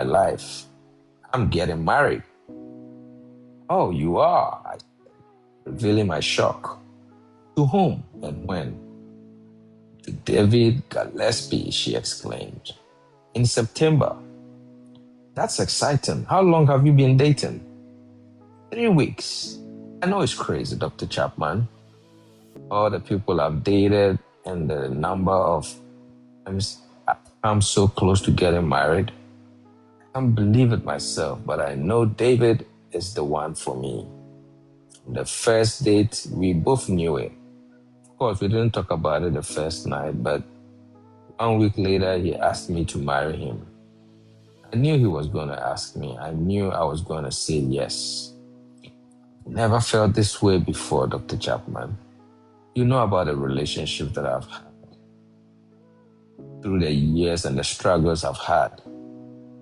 my life. I'm getting married. Oh, you are? I said, revealing my shock. To whom and when? To David Gillespie, she exclaimed. In September. That's exciting. How long have you been dating? 3 weeks. I know it's crazy, Dr. Chapman. All the people I've dated and the number of times I'm so close to getting married. I can't believe it myself, but I know David is the one for me. From the first date, we both knew it. Of course, we didn't talk about it the first night, but 1 week later, he asked me to marry him. I knew he was going to ask me. I knew I was going to say yes. Never felt this way before, Dr. Chapman. You know about the relationship that I've had through the years and the struggles I've had.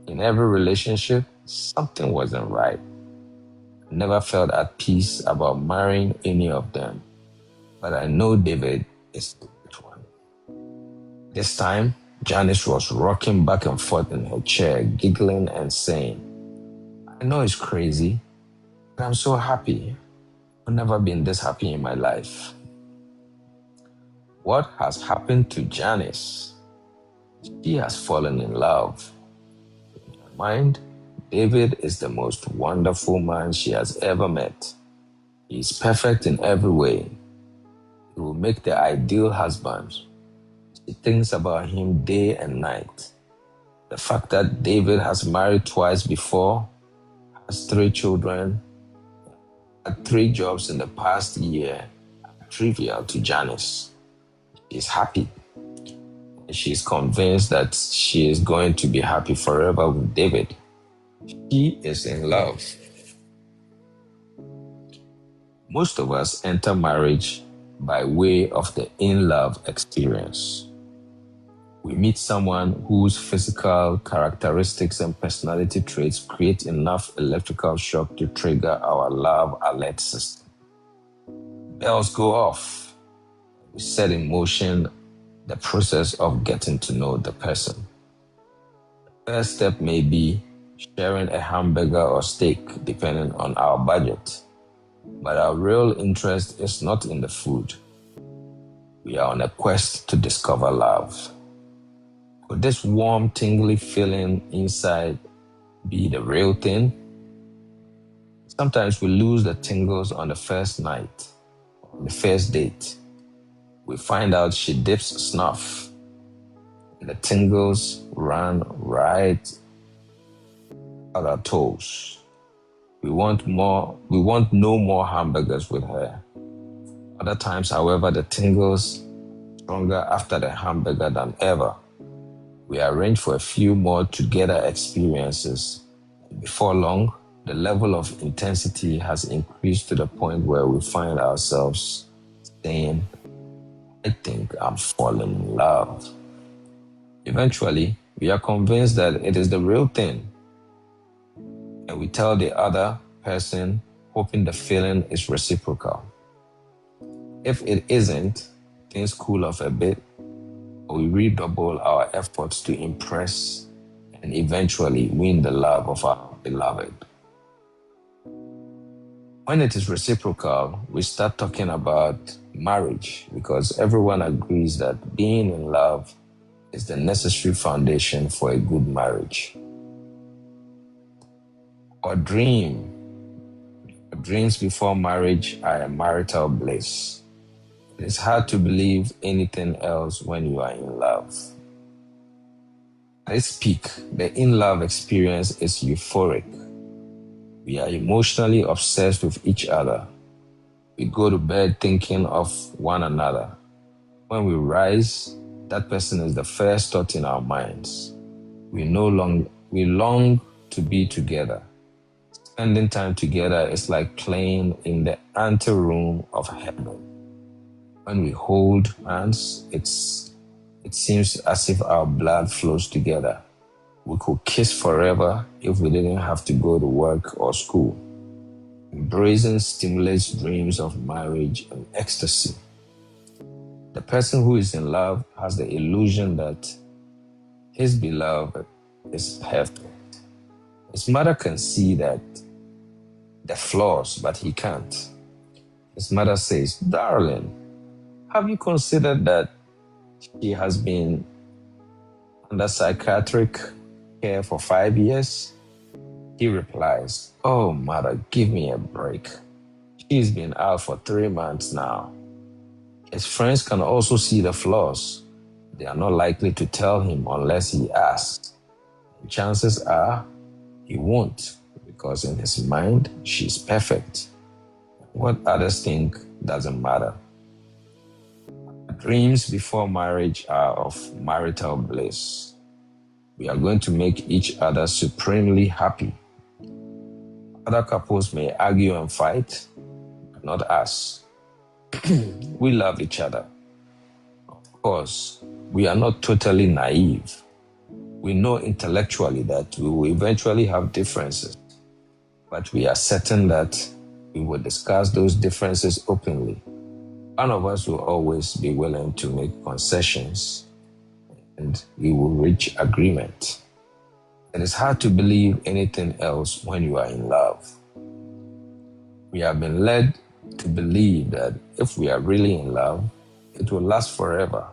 In every relationship, something wasn't right. I never felt at peace about marrying any of them. But I know David is the right one. This time, Janice was rocking back and forth in her chair, giggling and saying, I know it's crazy, but I'm so happy. I've never been this happy in my life. What has happened to Janice? She has fallen in love. In her mind, David is the most wonderful man she has ever met. He is perfect in every way. He will make the ideal husband. She thinks about him day and night. The fact that David has married twice before, has 3 children, had 3 jobs in the past year, are trivial to Janice. She is happy. She is convinced that she is going to be happy forever with David. She is in love. Most of us enter marriage by way of the in-love experience. We meet someone whose physical characteristics and personality traits create enough electrical shock to trigger our love alert system. Bells go off. We set in motion the process of getting to know the person. The first step may be sharing a hamburger or steak, depending on our budget. But our real interest is not in the food. We are on a quest to discover love. Could this warm, tingly feeling inside be the real thing? Sometimes we lose the tingles on the first night, on the first date. We find out she dips snuff, and the tingles run right out our toes. We want no more hamburgers with her. Other times, however, the tingles stronger after the hamburger than ever. We arrange for a few more together experiences. Before long, the level of intensity has increased to the point where we find ourselves saying, I think I'm falling in love. Eventually, we are convinced that it is the real thing. And we tell the other person, hoping the feeling is reciprocal. If it isn't, things cool off a bit, we redouble our efforts to impress and eventually win the love of our beloved. When it is reciprocal, we start talking about marriage because everyone agrees that being in love is the necessary foundation for a good marriage. Our dreams before marriage are a marital bliss. It's hard to believe anything else when you are in love. At its peak, the in-love experience is euphoric. We are emotionally obsessed with each other. We go to bed thinking of one another. When we rise, that person is the first thought in our minds. We long to be together. Spending time together is like playing in the anteroom of heaven. When we hold hands, it seems as if our blood flows together. We could kiss forever if we didn't have to go to work or school. Embracing stimulates dreams of marriage and ecstasy. The person who is in love has the illusion that his beloved is perfect. His mother can see that the flaws, but he can't. His mother says, "Darling, have you considered that she has been under psychiatric care for 5 years?" He replies, "Oh, mother, give me a break. She's been out for 3 months now." His friends can also see the flaws. They are not likely to tell him unless he asks. And chances are he won't, because in his mind, she's perfect. What others think doesn't matter. Dreams before marriage are of marital bliss. We are going to make each other supremely happy. Other couples may argue and fight, but not us. We love each other. Of course, we are not totally naive. We know intellectually that we will eventually have differences, but we are certain that we will discuss those differences openly. One of us will always be willing to make concessions, and we will reach agreement. It is hard to believe anything else when you are in love. We have been led to believe that if we are really in love, it will last forever.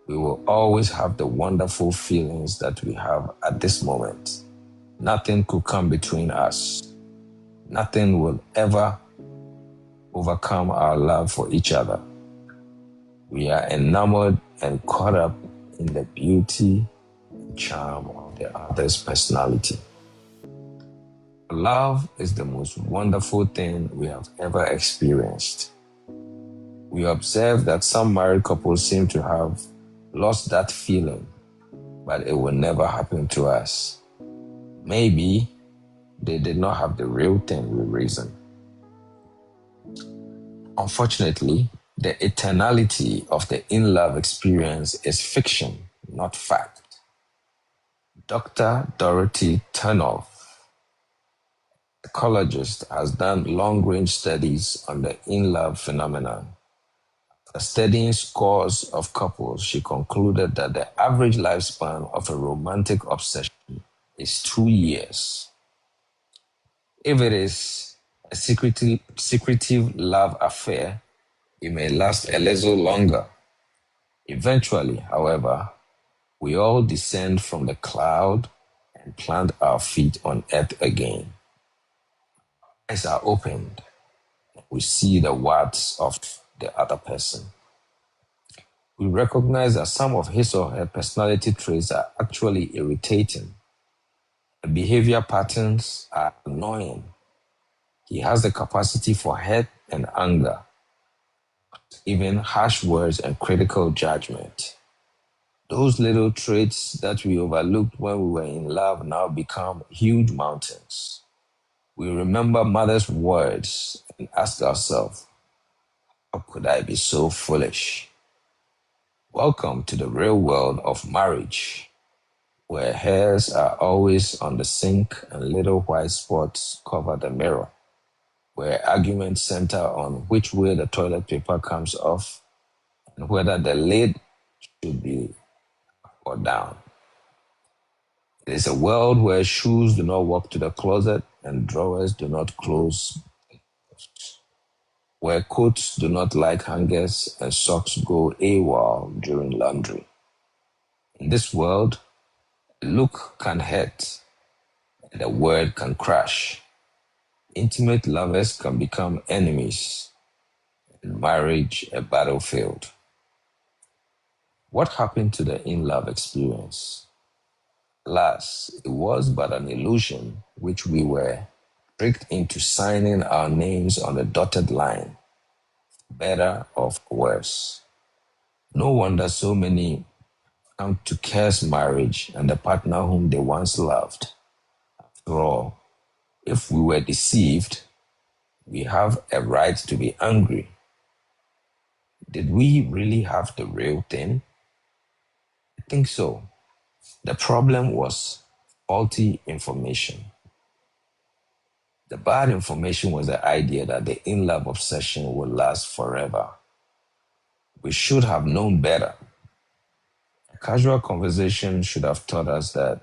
We will always have the wonderful feelings that we have at this moment. Nothing could come between us. Nothing will ever overcome our love for each other. We are enamored and caught up in the beauty and charm of the other's personality. Love is the most wonderful thing we have ever experienced. We observe that some married couples seem to have lost that feeling, but it will never happen to us. Maybe they did not have the real thing we reason. Unfortunately, the eternality of the in-love experience is fiction, not fact. Dr. Dorothy Turnoff, psychologist, has done long-range studies on the in-love phenomenon. After studying scores of couples, she concluded that the average lifespan of a romantic obsession is 2 years. If it is a secretive love affair, it may last a little longer. Eventually, however, we all descend from the cloud and plant our feet on earth again. Eyes are opened. We see the warts of the other person. We recognize that some of his or her personality traits are actually irritating. The behavior patterns are annoying. He has the capacity for hurt and anger, even harsh words and critical judgment. Those little traits that we overlooked when we were in love now become huge mountains. We remember mother's words and ask ourselves, how could I be so foolish? Welcome to the real world of marriage, where hairs are always on the sink and little white spots cover the mirror, where arguments center on which way the toilet paper comes off and whether the lid should be up or down. It is a world where shoes do not walk to the closet and drawers do not close, where coats do not like hangers and socks go AWOL during laundry. In this world, a look can hurt and a word can crash. Intimate lovers can become enemies and marriage a battlefield. What happened to the in-love experience? Alas, it was but an illusion which we were tricked into signing our names on the dotted line, better or for worse. No wonder so many come to curse marriage and the partner whom they once loved. After all, if we were deceived, we have a right to be angry. Did we really have the real thing? I think so. The problem was faulty information. The bad information was the idea that the in-love obsession would last forever. We should have known better. A casual conversation should have taught us that